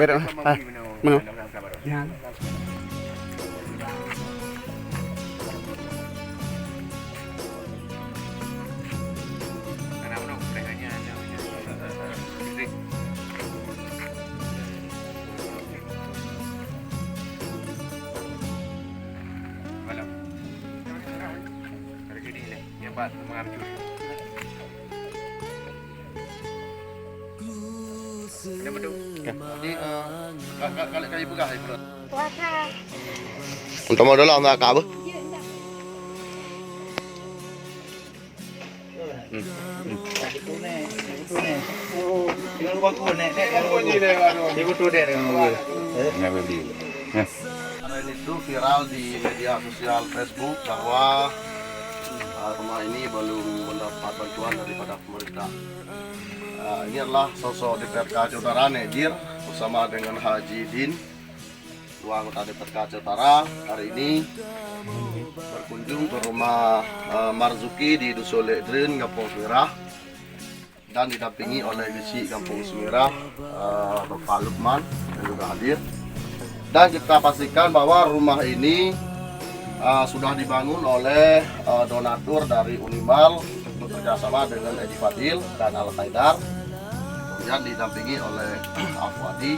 Beda. Mana? Yan. Kali pegah itu. Puasa. Untuk modal lah enggak apa? Kemarin itu viral di media sosial Facebook bahwa rumah ini belum mendapat bantuan daripada pemerintah. Ini adalah sosok DPRK Utara Nejir bersama dengan Haji Din, dua anggota DPRK Utara hari ini berkunjung ke rumah Marzuki di Dusun Ledrin, Kampung Semirah, dan didampingi oleh Bisi Kampung Semirah, Bapak Lukman yang juga hadir. Dan kita pastikan bahwa rumah ini sudah dibangun oleh donatur dari Unimal bekerjasama dengan Edi Fadil dan Al Qaidar, kemudian didampingi oleh Afwadi